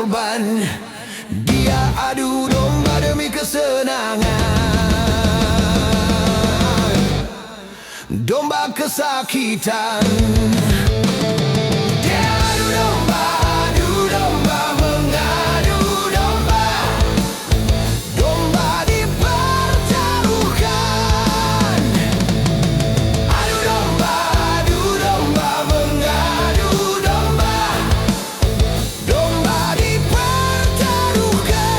korban. Dia adu domba demi kesenangan, domba kesakitan. Dia adu domba, mengadu domba. Domba dipertaruhkan. Adu domba, mengadu domba. Domba dipertaruhkan.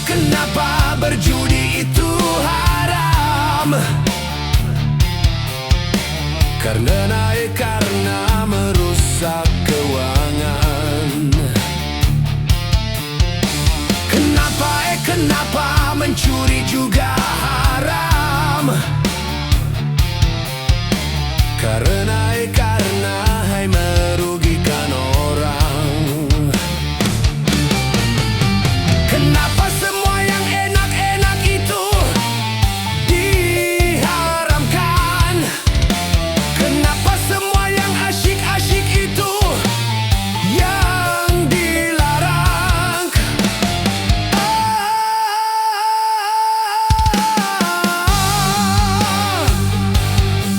Kenapa berjudi itu haram? Karena merusak keuangan. Kenapa mencuri juga haram? Karena merugikan orang. Kenapa semua yang enak-enak itu diharamkan? Kenapa semua yang asyik-asyik itu yang dilarang?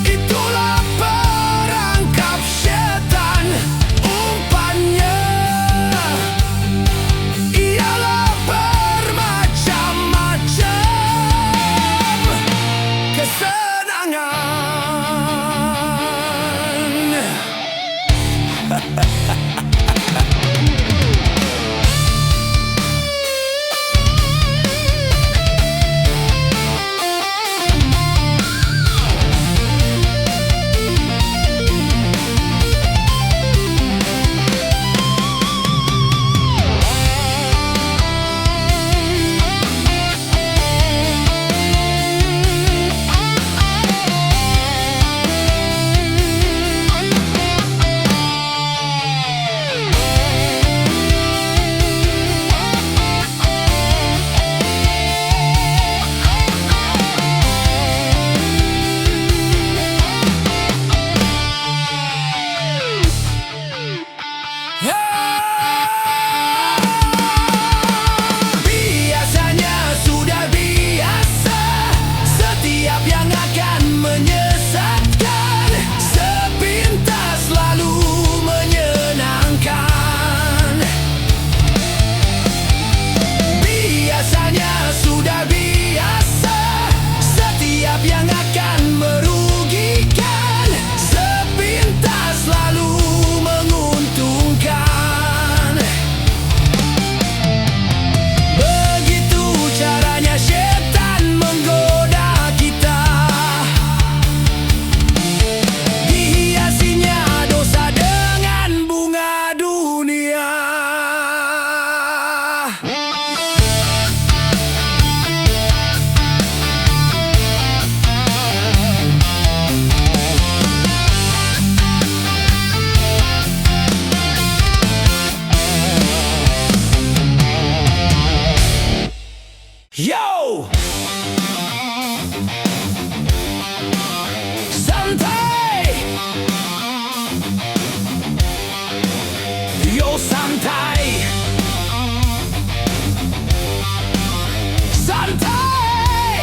Itulah perangkap setan. Umpannya ialah bermacam-macam kesenangan. Biasanya sudah biasa, setiap yang akan menyesatkan sepintas lalu menyenangkan. Biasanya sudah biasa, setiap yang akan merugikan sepintas lalu menguntungkan. Begitu caranya setan menggoda kita. Dihiasinya dosa dengan bunga dunia. Yo! Santai! Yo santai! Santai!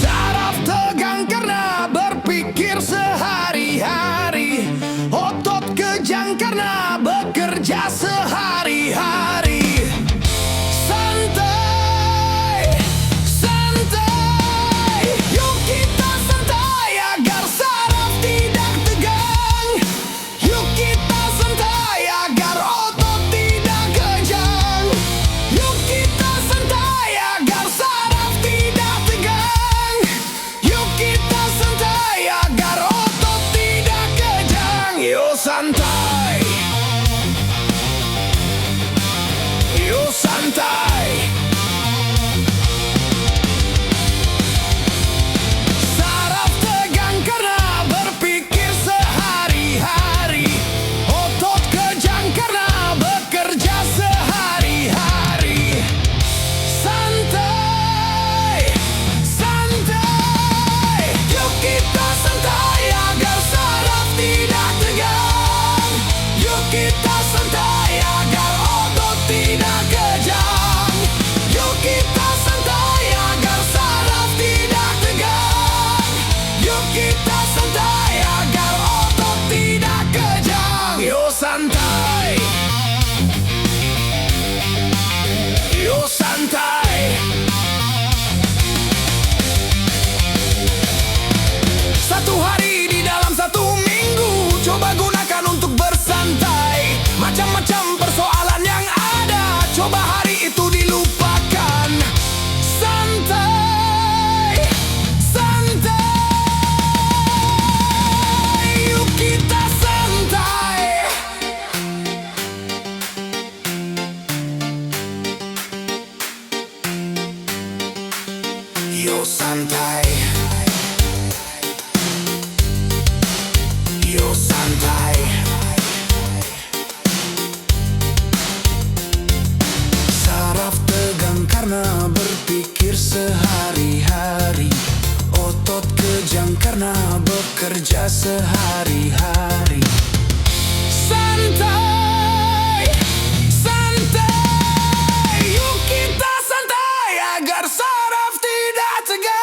Saraf tegang karena berpikir sehari-hari. Otot kejang karena bekerja sehari-hari. Santai, santai, yuk kita santai agar saraf tidak tegang. Yuk kita santai agar otot tidak kejang. Yuk kita santai agar saraf tidak tegang. Yuk kita santai agar otot tidak kejang. Yuk santai. Yuk santai. Saraf tegang karena berpikir sehari-hari. Otot kejang karena bekerja sehari-hari. Santai, santai, yuk kita santai agar saraf tidak tegang. Yo santai. Saraf tegang karena berpikir sehari-hari. Otot kejang karena bekerja sehari-hari. Santai, santai, yuk kita santai agar saraf tidak tegang.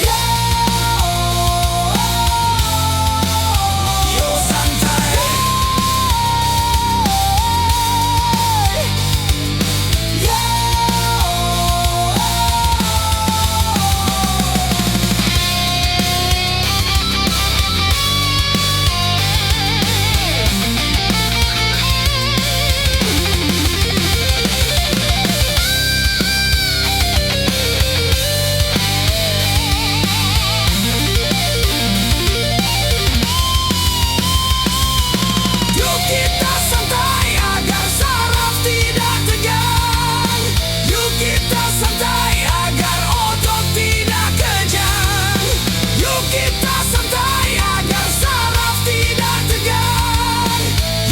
Yo, yo santai. Yo. Yuk kita santai agar saraf tidak tegang. Yuk kita santai agar otot tidak kejang. Yuk kita santai agar saraf tidak tegang.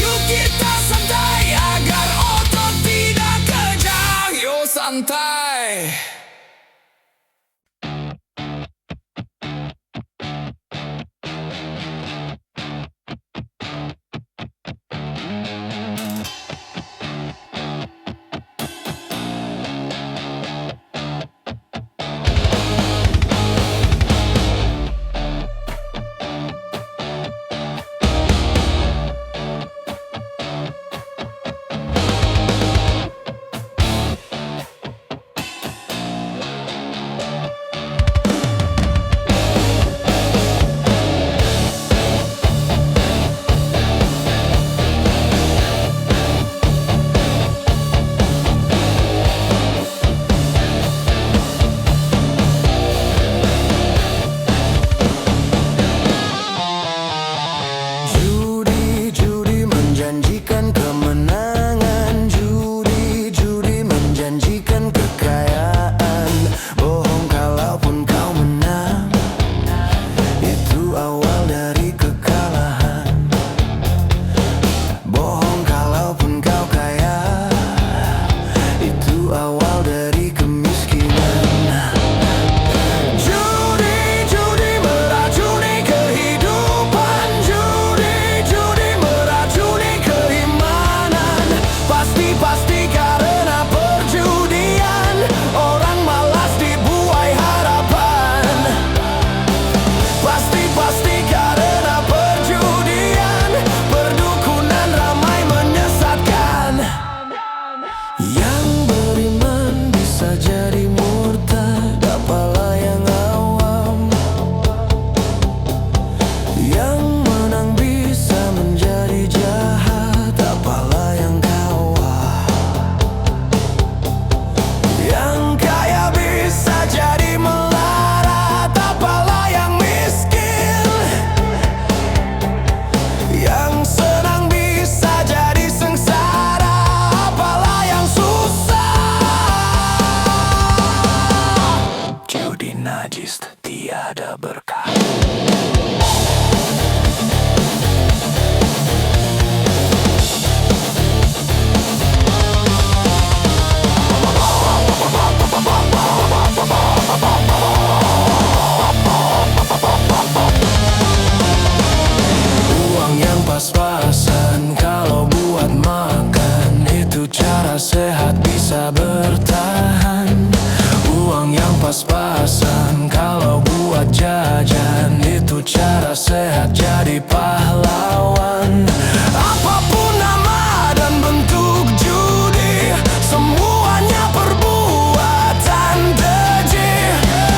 Yuk kita santai agar otot tidak kejang. Yo santai. Judi menjanjikan kemenangan. Judi menjanjikan kekayaan. Bohong kalaupun kau menang, itu awal dari kekalahan. Bohong kalaupun kau kaya, itu awal dari kemiskinan. Judi meracuni kehidupan. Judi meracuni keimanan. Pasti karena perjudian, orang malas dibuai harapan. Pasti karena perjudian, perdukunan ramai menyesatkan. Yang beriman bisa jadi murtad, apalah yang awam. Yang menang bisa menjadi jahat, apalah yang kawah. Yang kaya bisa jadi melarat, apalah yang miskin. Yang senang bisa jadi sengsara, apalah yang susah. Judi najis tiada berkah. Uang yang pas-pasan kalau buat makan, itu cara sehat bisa bertahan. Uang yang pas-pasan kalau buat jajan, itu cara sehat jadi pahlawan. Apapun nama dan bentuk judi, semuanya perbuatan keji.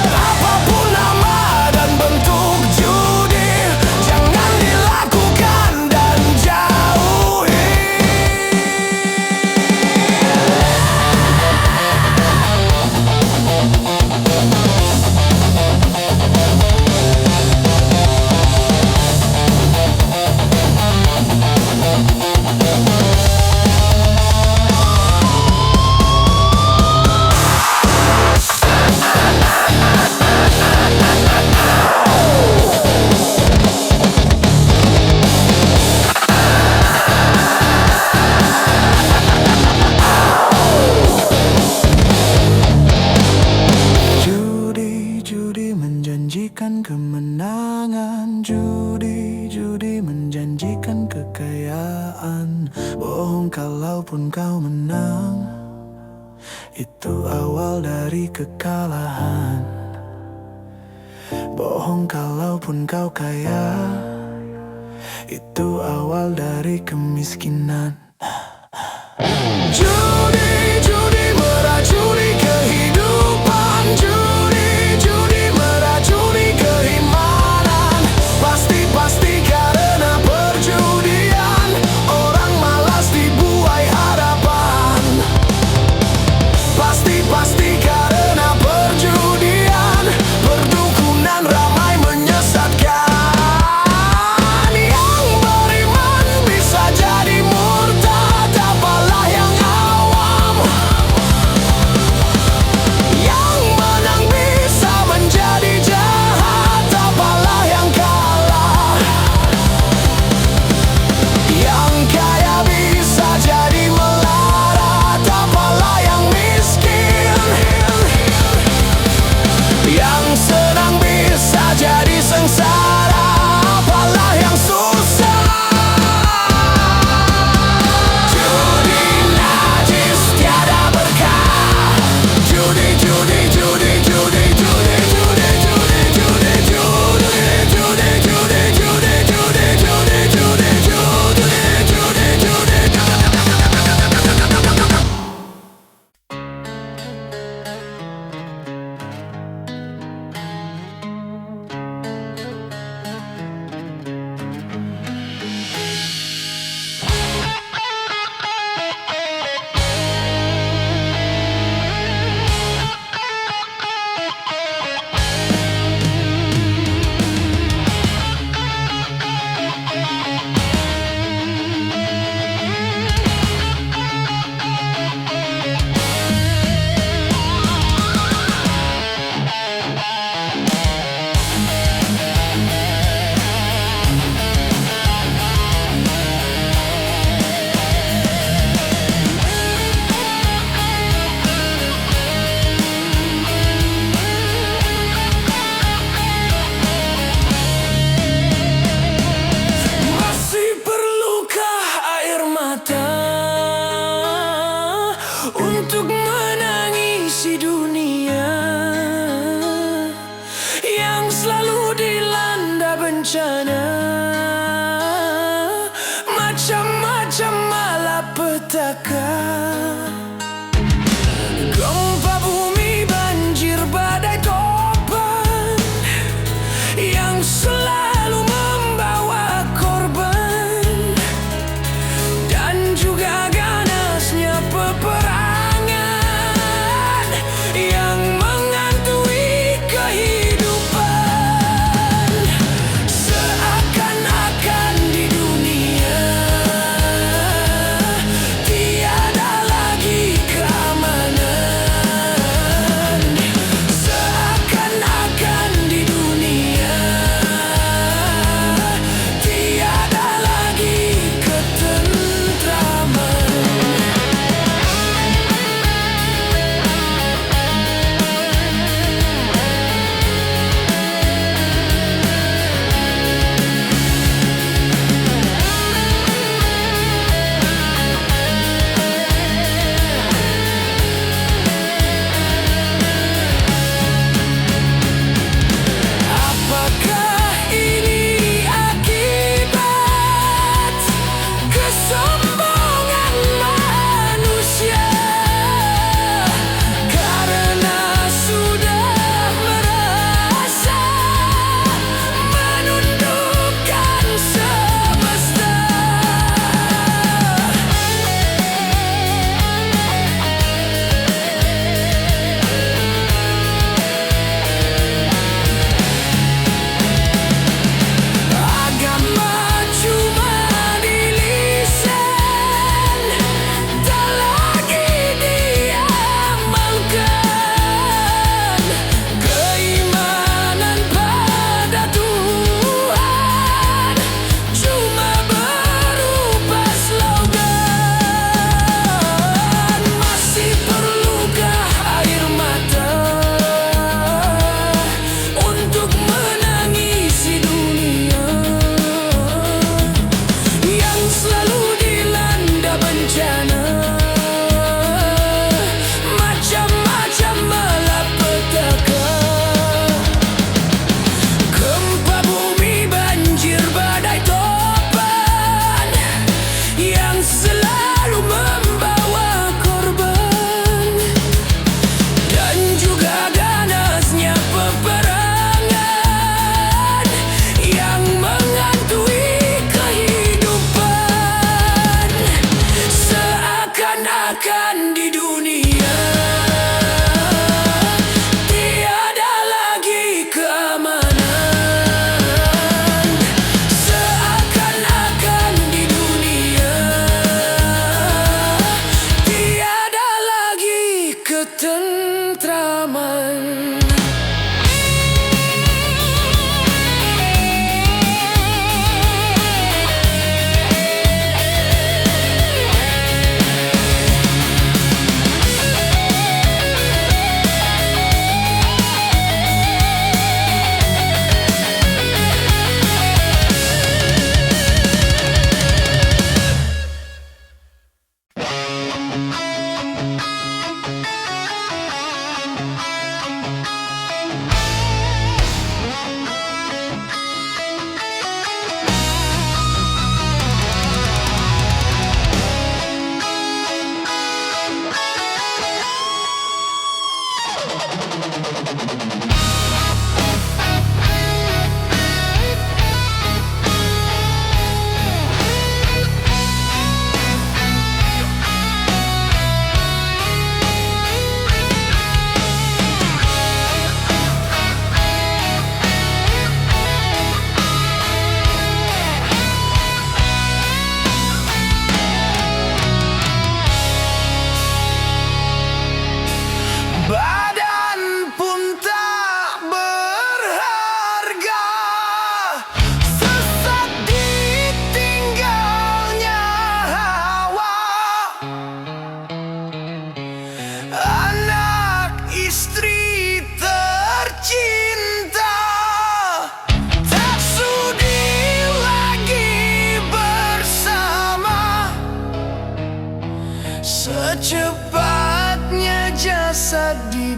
Apapun nama dan bentuk judi, jangan dilakukan dan jauhi. kemenangan. Judi menjanjikan kekayaan. Bohong kalaupun kau menang, itu awal dari kekalahan. Bohong kalaupun kau kaya, itu awal dari kemiskinan. Judi meracuni kehidupan. Judi meracuni keimanan. Pasti karena perjudian, orang malas dibuai harapan. Pasti karena perjudian, perdukunan ramai menyesatkan. Yang beriman bisa jadi murtad, apalah yang awam. Yang menang bisa menjadi jahat, apalah yang kalah. Yang kaya bisa jadi melarat, apalah yang miskin. Yang senang bisa jadi sengsara, apalah yang susah. Judi najis tiada berkah. Judi masih perlukah air mata untuk menangisi dunia yang selalu dilanda bencana, macam-macam malapetaka. Gempa bumi, banjir, badai, topan yang selalu membawa korban, dan juga ganasnya peperangan yang menghantui kehidupan. Seakan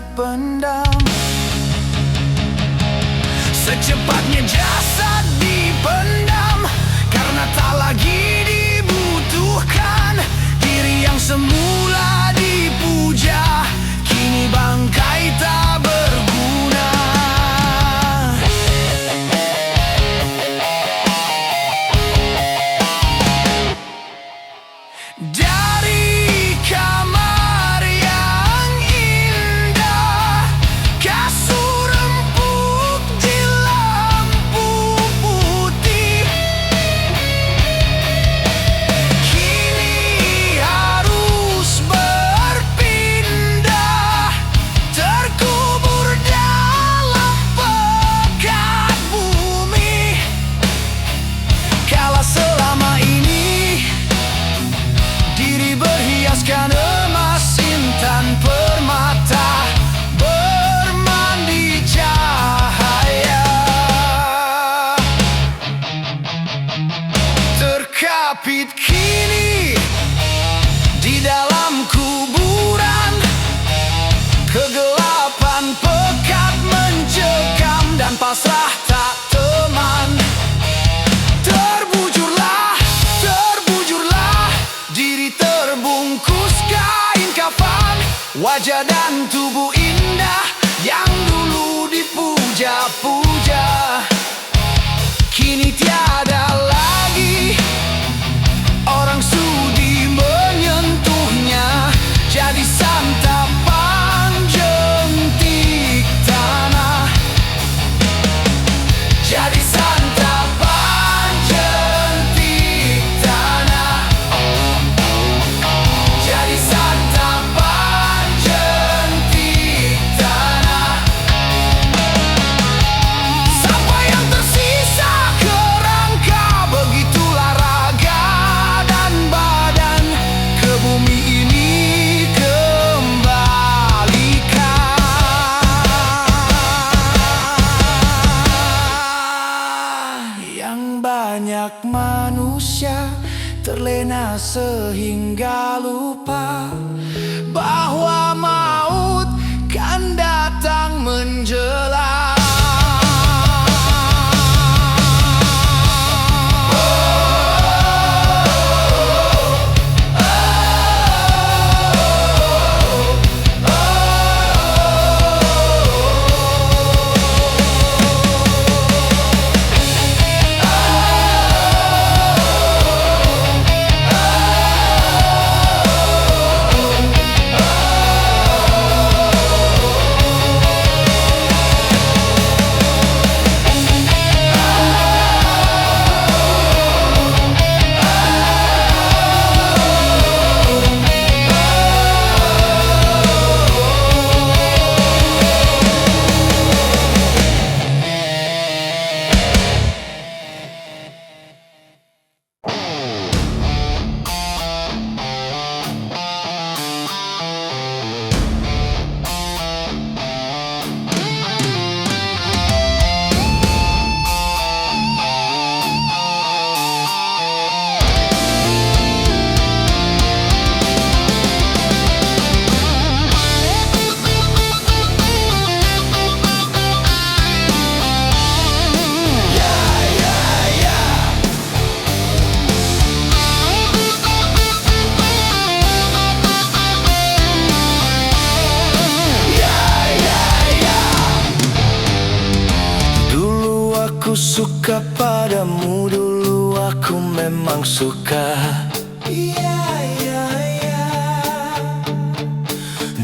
dipendam. Secepatnya jasad dipendam karena tak lagi dibutuhkan. Diri yang semula dipuja kini bangkai tak berguna. Dari kamar yang indah, kasur empuk di lampu putih, kini harus berpindah, terkubur dalam pekat bumi. Kala selama ini diri berhiaskan emas, intan permata, bermandi cahaya, terkapit kini di dalam kuburan. Kegelapan pekat mencekam dan pasrah tak teman. Terbujurlah, terbujurlah, diri terbungkus kain kafan. Wajah dan tubuh indah yang dulu dipuja-puja kini tiada lagi. Orang sudi menyentuhnya, jadi santapan jentik tanah, jadi santapan jentik tanah, jadi santapan jentik tanah. Sampai yang tersisa kerangka, begitulah raga dan badan ke bumi ini kembalikan. Yang banyak manusia terlena sehingga lupa bahwa maut kan datang menjelang. Aku suka padamu, dulu aku memang suka.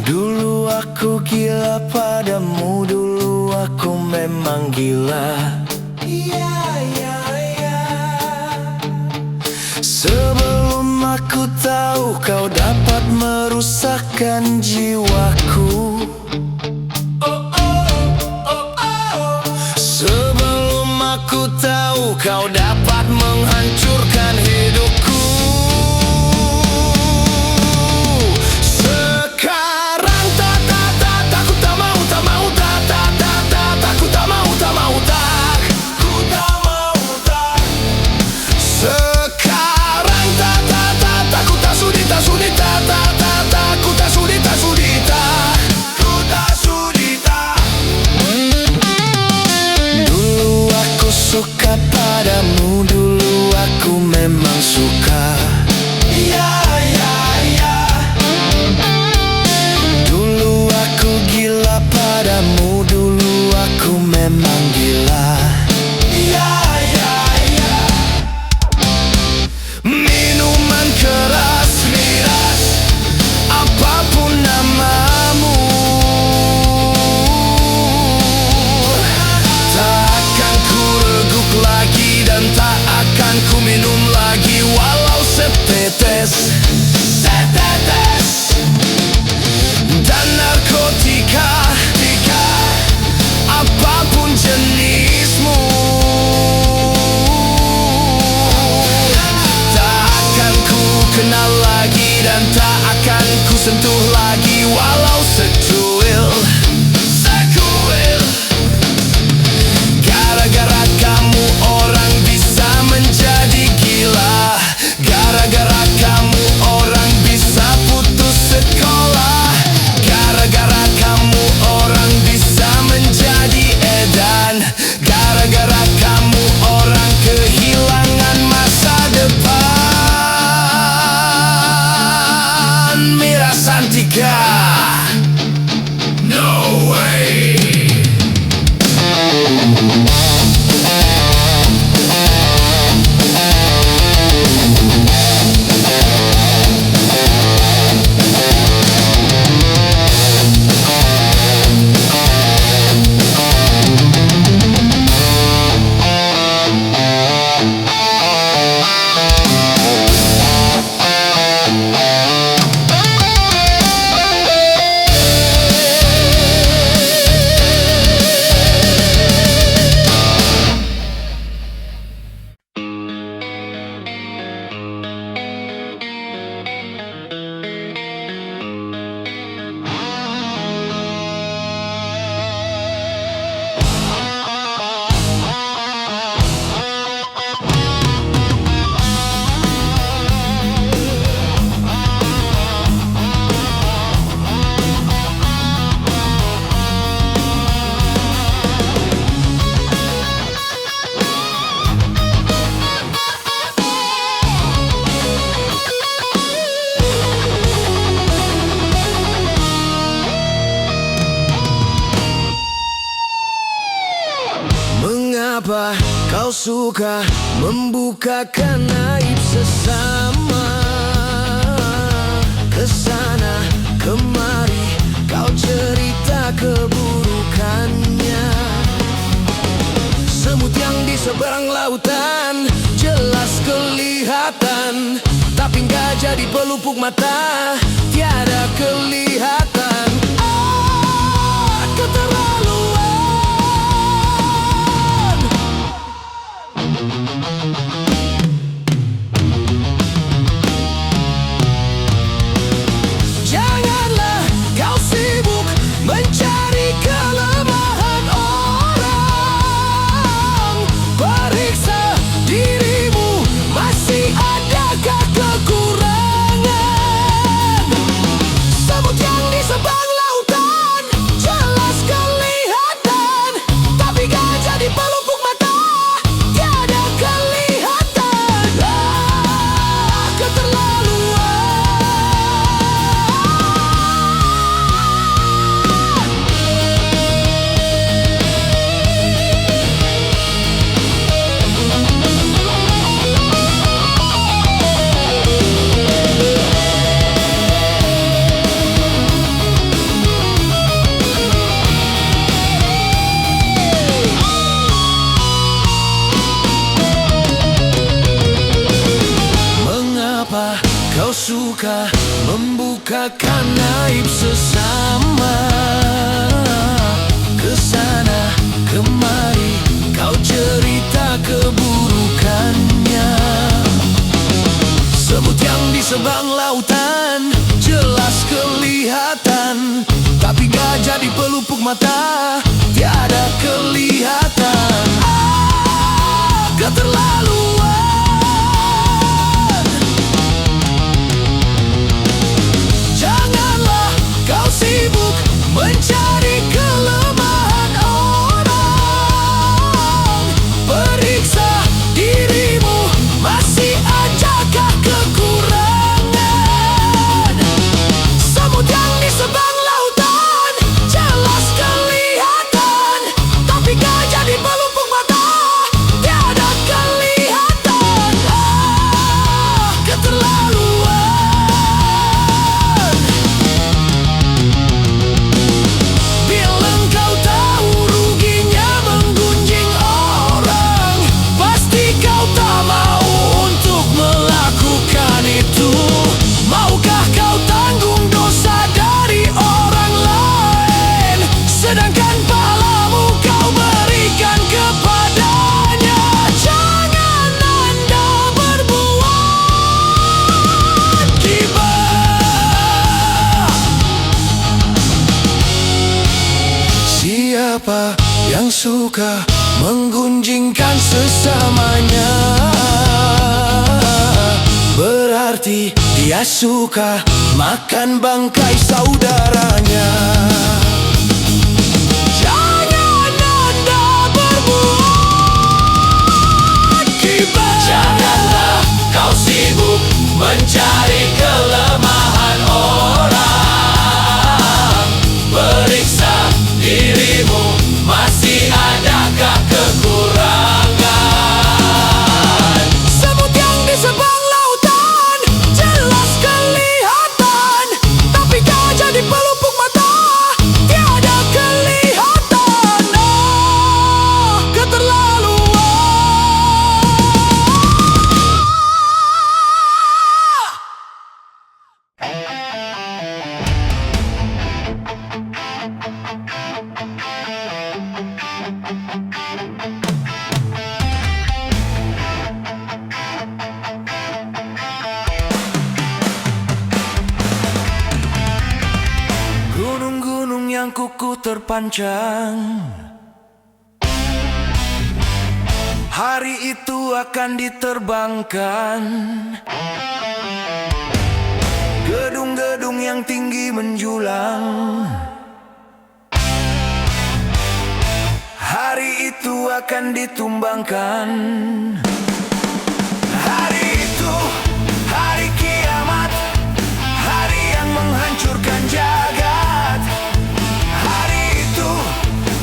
Dulu aku gila padamu, dulu aku memang gila. Sebelum aku tahu kau dapat merusakkan jiwaku. Aku tahu kau dapat menghancurkan hidupku. Sekarang aku tak mau, tak mau, aku tak mau, tak mau, aku tak mau, tak. Sekarang aku tak sudi, aku tak sudi, aku tak sudi, aku tak sudi. suka padamu, dulu aku memang suka. Ya, ya, ya. Dulu aku gila padamu, dulu aku memang gila. Ya, ya, ya. Minuman keras, miras, apapun namamu, dan tak akan ku minum lagi walau setetes, setetes. Dan narkotika, apapun jenismu, tak akan ku kenal lagi dan tak akan ku sentuh lagi walau secuil, sekuil. Gara-gara kamu orang bisa menjadi gila. Gara-gara kamu orang bisa putus sekolah. Gara-gara kamu orang bisa menjadi edan. Gara-gara kamu orang kehilangan masa depan. Mira Santika, no way. Mengapa kau suka membukakan aib sesama? Kesana kemari kau cerita keburukannya. Semut yang di seberang lautan jelas kelihatan, tapi nggak jadi pelupuk mata, tiada kelihatan. Keterlaluan. Janganlah kau sibuk mencari kelemahan orang. Periksa dirimu, masih adakah kekurangan? Semut yang di seberang lautan jelas kelihatan, tapi gak jadi pelupuk mata, tiada kelihatan. Keterlaluan. Mengapa kau suka membukakan aib sesama? Kesana kemari kau cerita keburukannya. Semut yang di seberang lautan jelas kelihatan, tapi gak jadi pelupuk mata, tiada kelihatan. Keterlaluan. Janganlah kau sibuk mencari kelemahan orang. Beri sesamanya, berarti dia suka makan bangkai saudaranya. Jangan Anda berbuat gibah. Janganlah kau sibuk mencari kelemahan orang. Periksa dirimu, masih adakah kekurangan? Semut yang di seberang lautan jelas kelihatan, tapi kau jadi pelupuk mata, tiada kelihatan. Oh, keterlaluan. Gunung-gunung yang kukuh terpanjang, hari itu akan diterbangkan. Gedung-gedung yang tinggi menjulang, hari itu akan ditumbangkan. Hari itu, hari kiamat, hari yang menghancurkan jagat. Hari itu,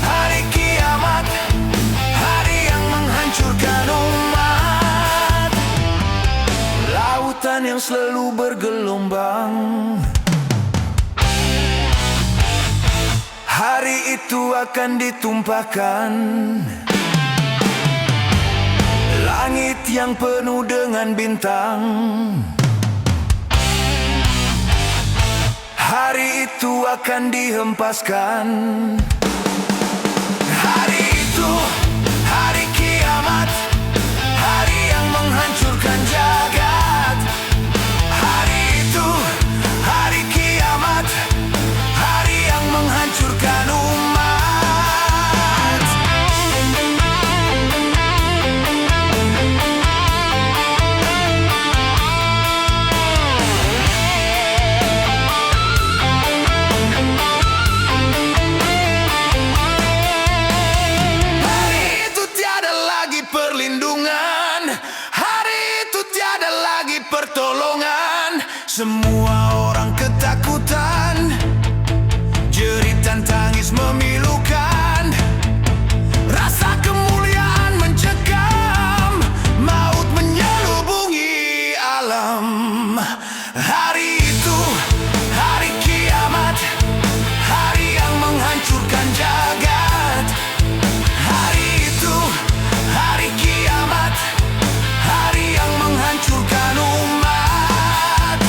hari kiamat, hari yang menghancurkan umat. Lautan yang selalu bergelombang, hari itu akan ditumpahkan. Langit yang penuh dengan bintang, hari itu akan dihempaskan. Hari itu, hari kiamat, hari yang menghancurkan jagat. Hari itu, hari kiamat, hari yang menghancurkan umat. Hari itu tiada lagi perlindungan, hari itu tiada lagi pertolongan. Semua orang ketakutan, jeritan tangis memilukan. Rasa kemuliaan mencekam, maut menyelubungi alam. Hari itu, hari kiamat, hari yang menghancurkan jagat. Hari itu, hari kiamat, hari yang menghancurkan umat.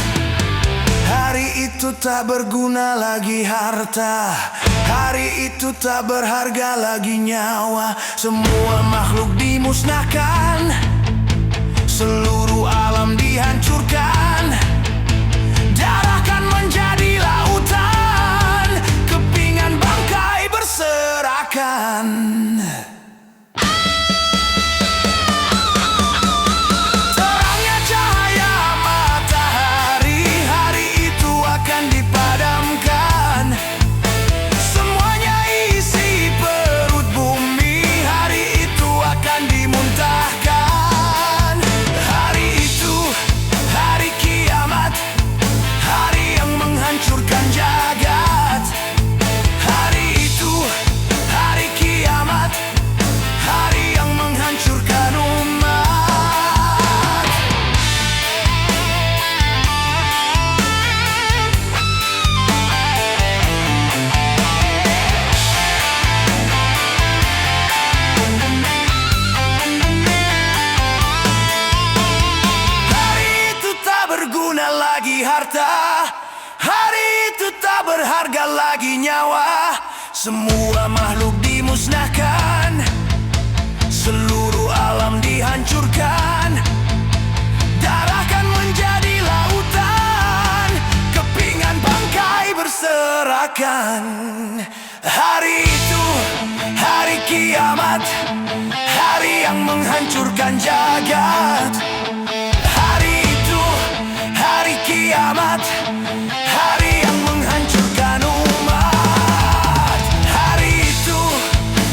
Hari itu tak berguna lagi harta, hari itu tak berharga lagi nyawa. Semua makhluk dimusnahkan, seluruh alam dihancurkan. Darah kan menjadi lautan, kepingan bangkai berserakan. Terangnya cahaya matahari, hari itu akan dipadamkan. Semuanya isi perut bumi, hari itu akan dimuntahkan. Hari itu, hari kiamat, hari yang menghancurkan jagat. Hari itu, hari kiamat, hari yang menghancurkan umat. Hari itu tak berguna lagi harta, hari itu tak berharga lagi nyawa. Semua makhluk dimusnahkan, seluruh alam dihancurkan. Darah kan menjadi lautan, kepingan bangkai berserakan. Hari itu, hari kiamat, hari hari yang menghancurkan jagat. Hari itu, hari kiamat, hari yang menghancurkan umat. Hari itu,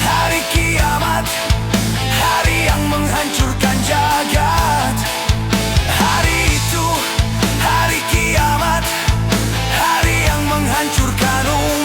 hari kiamat, hari yang menghancurkan jagat. Hari itu, hari kiamat, hari yang menghancurkan umat.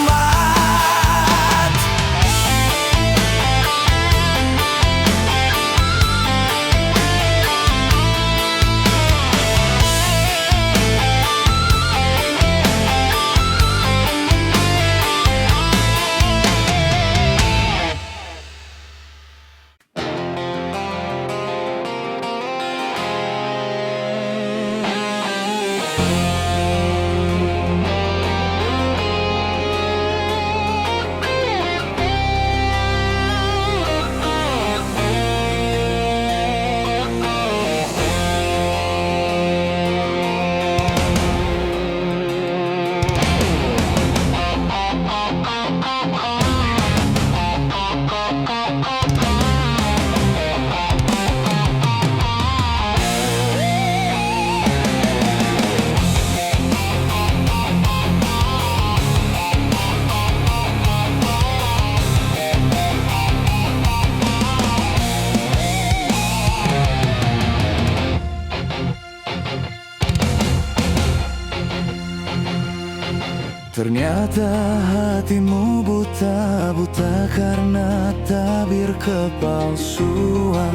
Ternyata hatimu buta-buta karena tabir kepalsuan.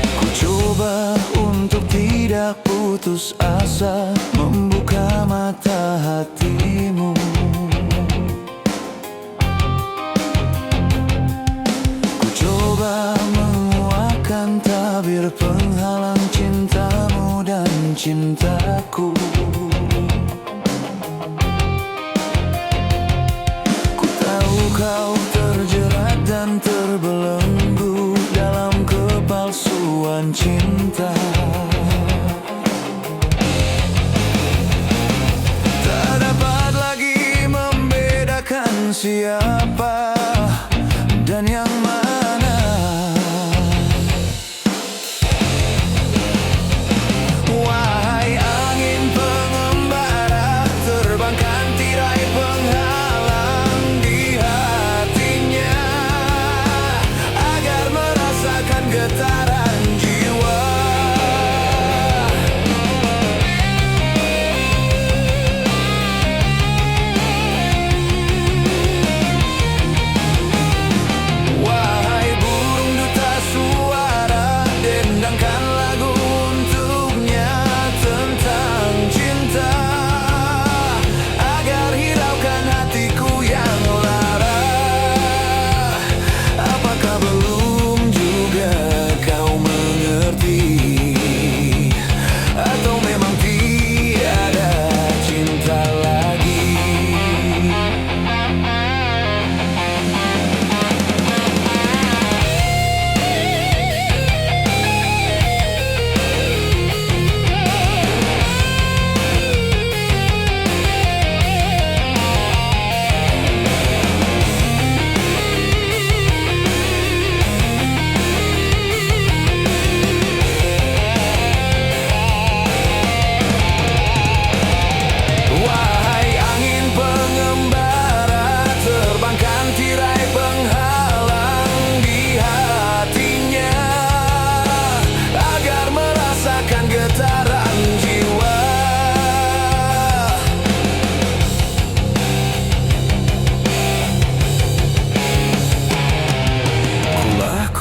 Ku coba untuk tidak putus asa, membuka mata hatimu. Ku coba menguatkan tabir penghalang cintamu dan cintaku. Ku tahu kau terjerat dan terbelenggu dalam kepalsuan cinta. Tak dapat lagi membedakan siapa dan yang mana.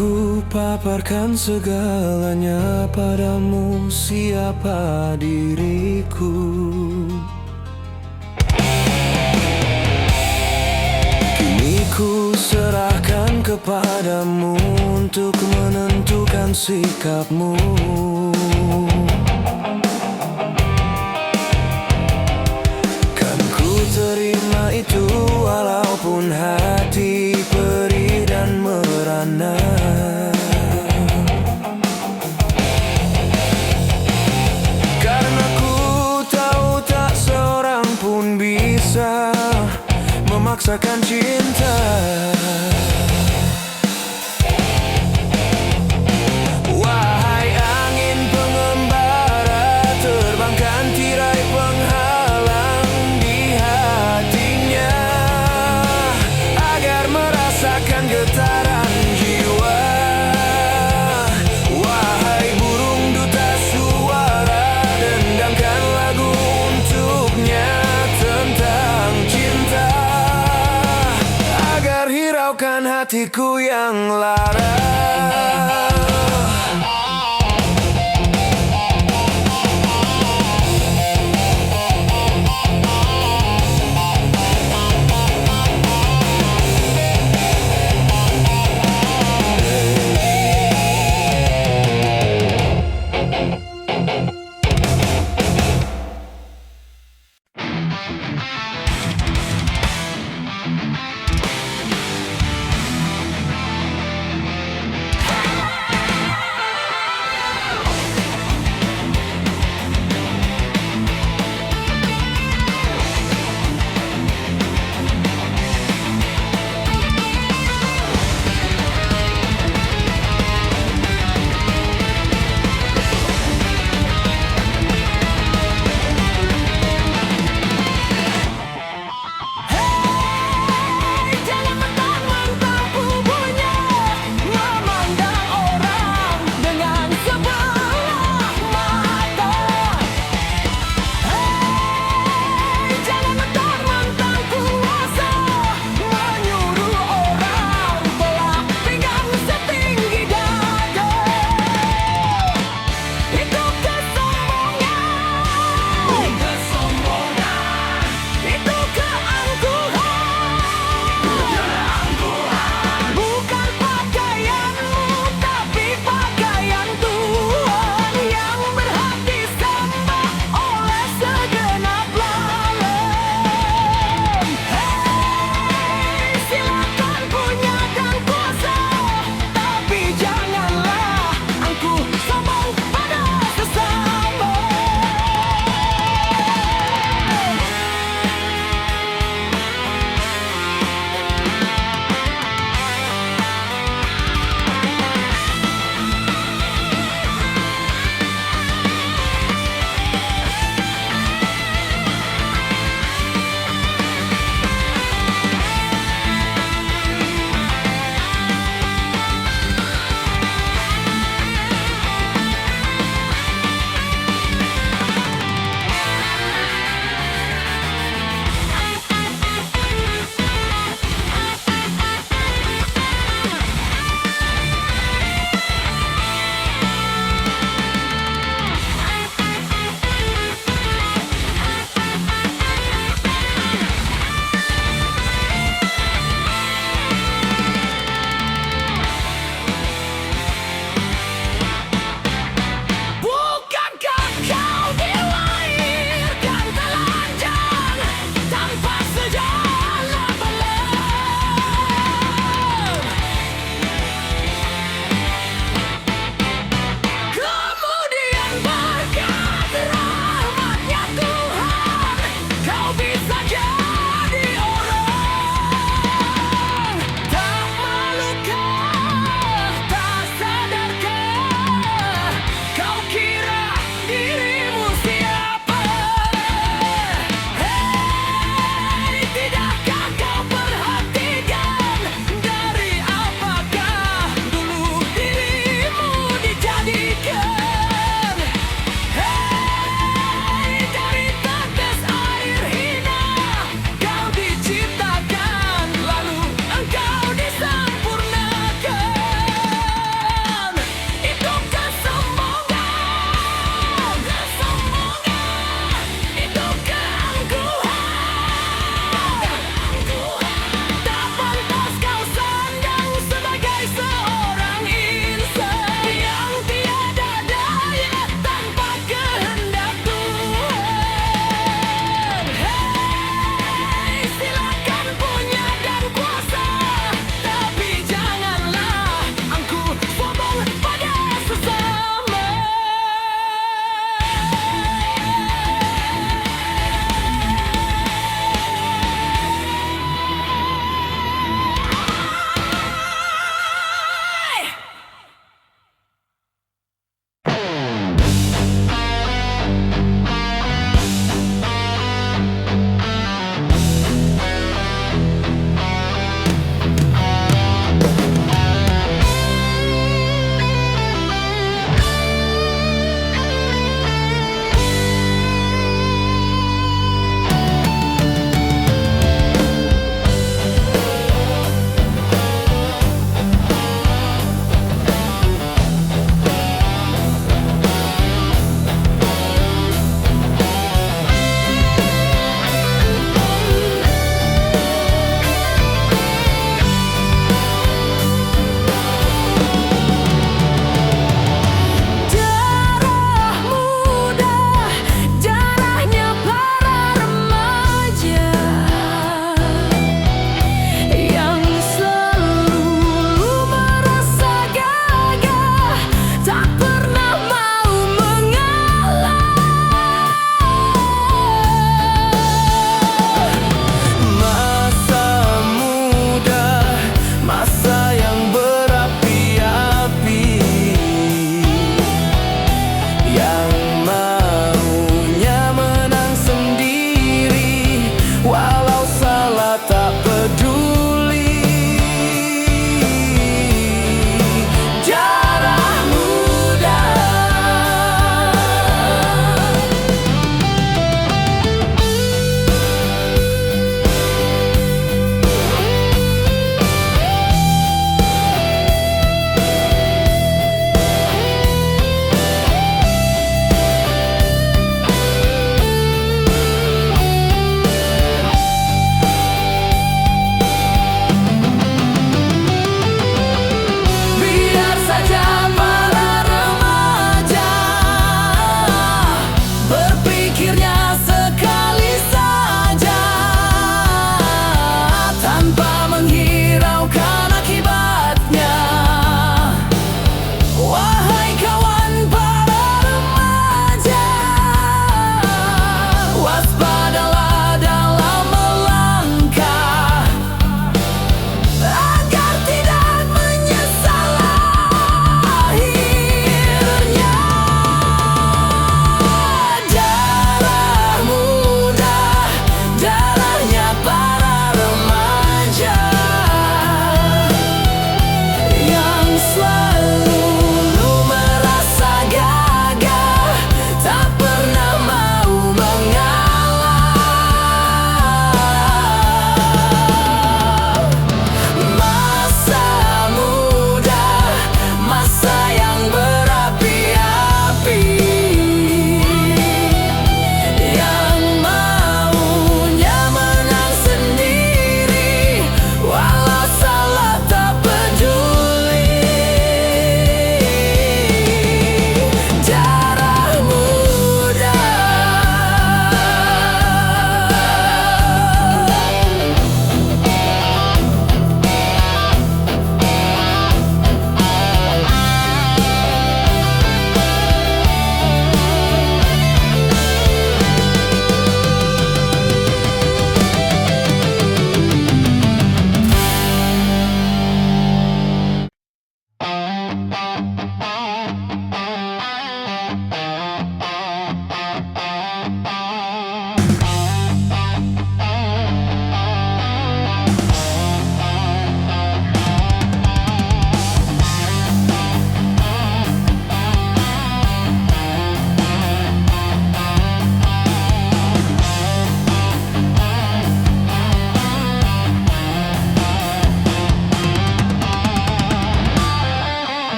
Ku paparkan segalanya padamu, siapa diriku. Kini ku serahkan kepadamu untuk menentukan sikapmu. Kan ku terima itu walaupun hati perih dan merana. Karena ku tahu tak seorang pun bisa memaksakan cinta. hiraukan hatiku yang lara.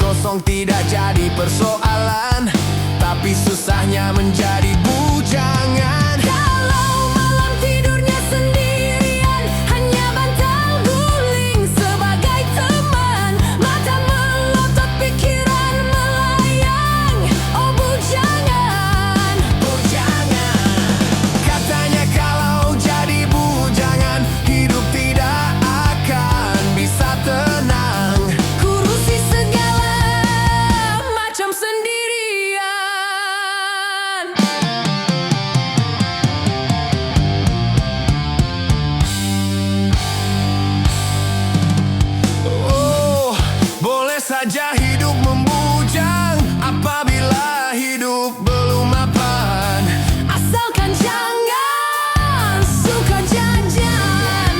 kosong tidak jadi persoalan, tapi susahnya menjadi bujangan. Kalau malam tidurnya sendirian, hanya bantal guling sebagai teman. Mata melotot, pikiran melayang. Oh bujangan, Bujangan. Katanya kalau jadi bujangan, hidup tidak akan bisa tenang. kurusi segala macam sendirian. Oh, boleh saja hidup membujang apabila hidup belum mapan. Asalkan jangan suka jajan.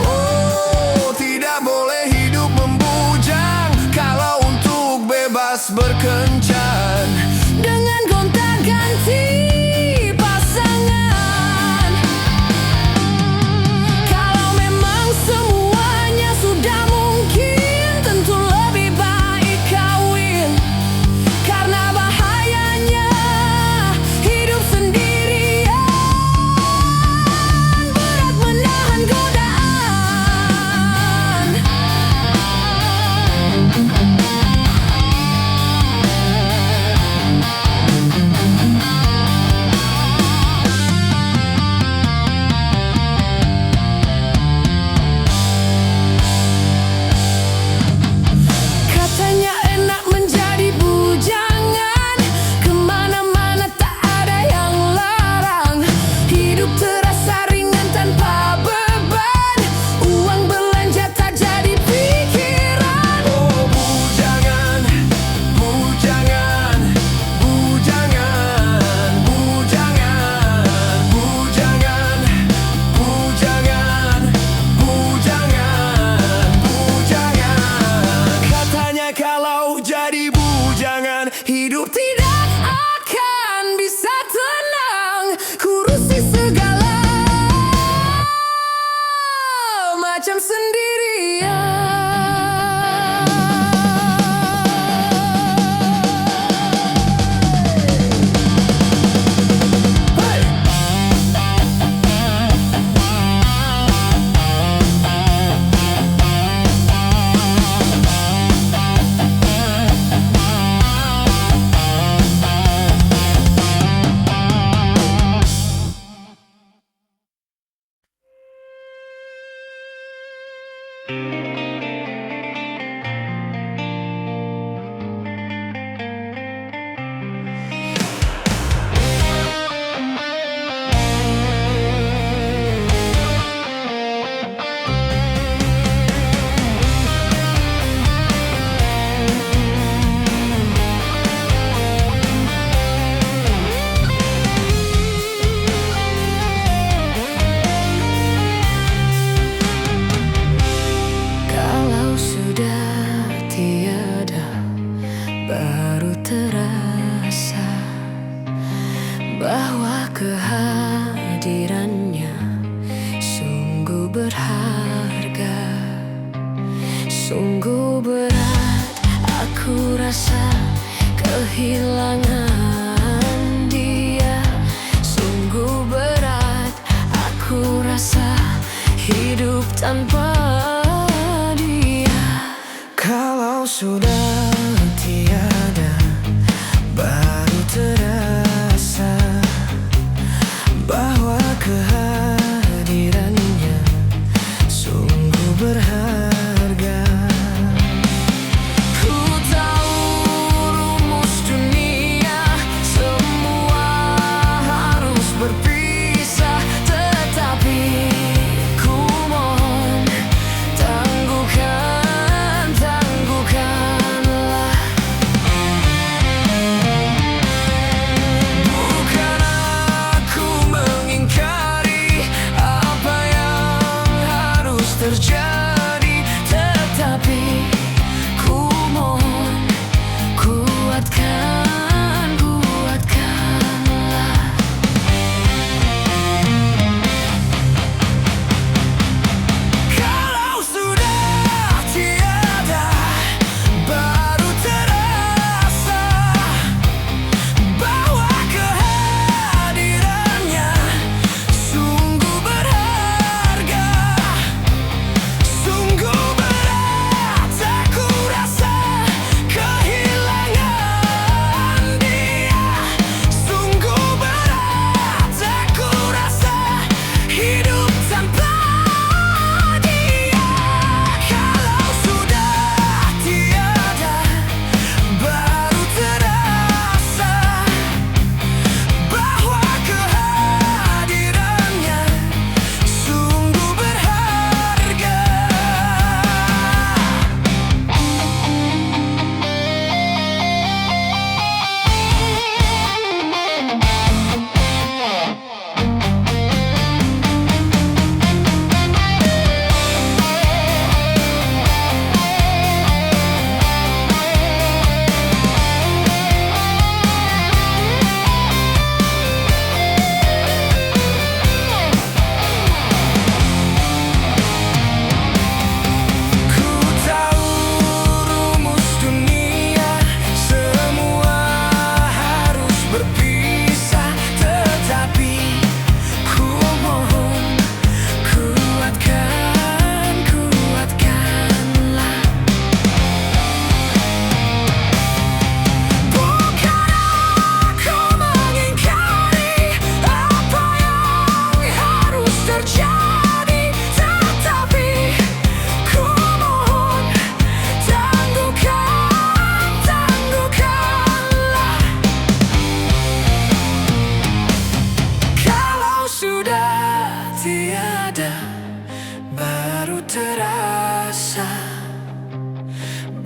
Oh, tidak boleh hidup membujang kalau untuk bebas berkencan. Dengan gonta-ganti pasangan. Kalau memang semuanya sudah mungkin, tentu lebih baik kawin. Karena bahayanya hidup sendirian, berat menahan godaan. Katanya enak menjadi bujangan, kemana-mana tak ada yang larang. Hidup terasa ringan tanpa beban, uang belanja tak jadi pikiran. Oh, bujangan, bujangan, bujangan, bujangan, bujangan, bujangan, bujangan, bujangan. Katanya kalau jadi bujangan, hidup Tidak akan bisa tenang, kurusi segala macam sendirian. Kalau sudah tiada, baru terasa bahwa kehadirannya sungguh berharga. Sungguh berat aku rasa kehilangan dia. Sungguh berat aku rasa hidup tanpa dia. kalau sudah tiada, baru terasa bahwa kehadirannya sungguh berharga. Ku tahu rumus dunia, semua harus berpisah, tetapi ku mohon tangguhkan, tangguhkan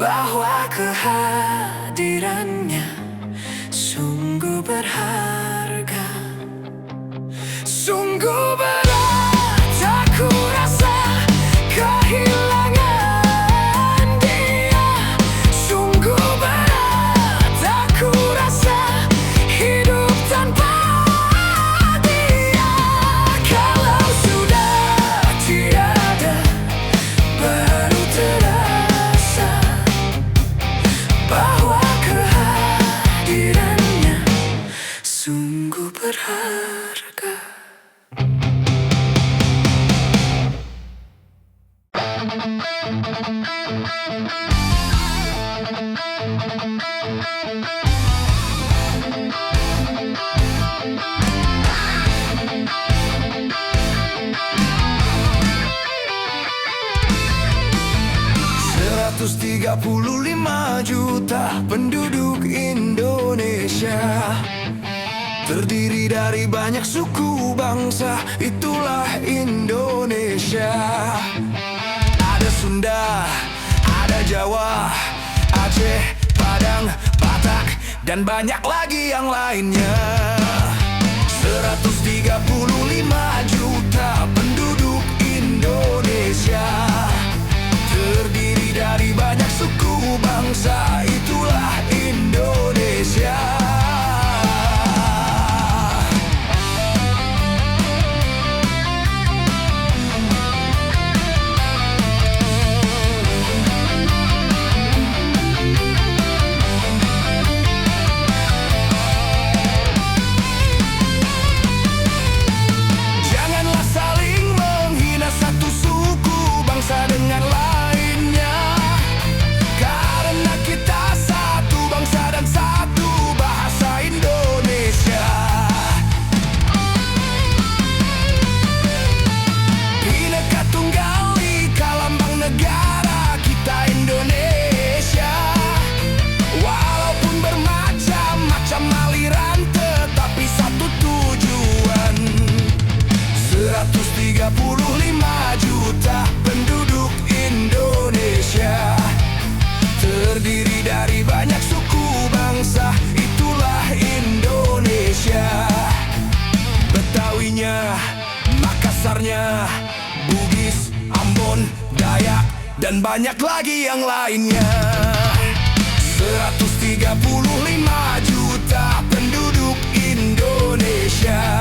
bahwa kehadirannya sungguh berharga. Sungguh berat aku rasa kehilangan dia. Sungguh berat aku rasa hidup tanpa dia. Kalau sudah tiada, baru terasa bahwa kehadirannya sungguh berharga. "135 juta penduduk Indonesia, terdiri dari banyak suku bangsa, itulah Indonesia. Ada Sunda, ada Jawa, Aceh, Padang, Batak, dan banyak lagi yang lainnya. 135 juta penduduk Indonesia, terdiri dari banyak suku bangsa, itulah Indonesia. Janganlah saling menghina satu suku bangsa dengan lainnya, karena kita satu bangsa dan satu bahasa Indonesia. Bhinneka Tunggal Ika lambang negara kita Indonesia. Walaupun bermacam-macam aliran, tetapi satu tujuan. 135 juta penduduk Indonesia, terdiri dari banyak suku bangsa, itulah Indonesia. Betawinya, Makassarnya, Bugis, Ambon, Dayak, dan banyak lagi yang lainnya. 135 juta penduduk Indonesia,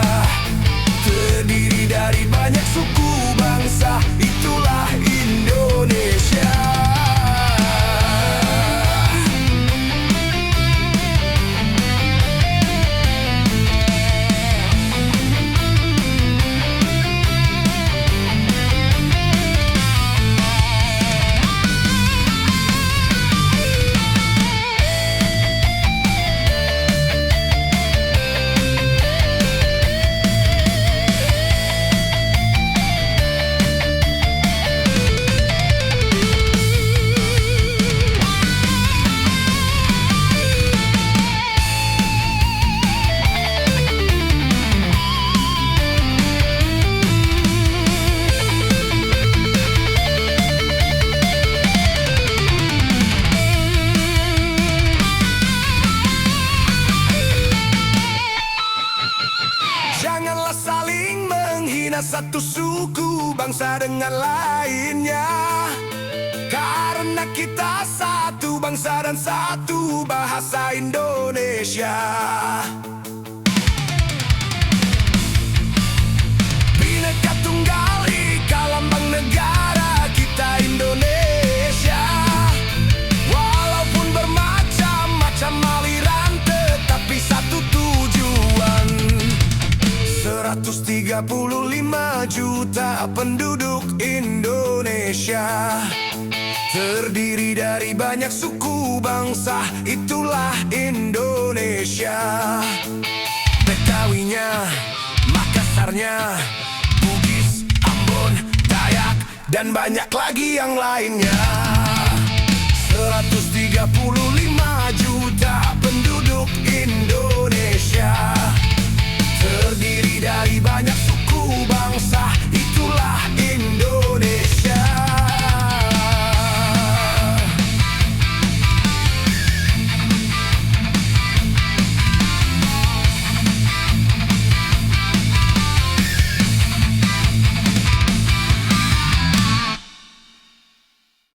terdiri dari banyak suku bangsa, itulah Indonesia. Janganlah saling menghina satu suku bangsa dengan lainnya, karena kita satu bangsa dan satu bahasa Indonesia. Bhinneka Tunggal Ika lambang negara kita Indonesia. Walaupun bermacam-macam aliran, tetapi satu tujuan. 135 juta penduduk Indonesia, terdiri dari banyak suku bangsa, itulah Indonesia. Betawinya, Makassarnya, Bugis, Ambon, Dayak, dan banyak lagi yang lainnya. 135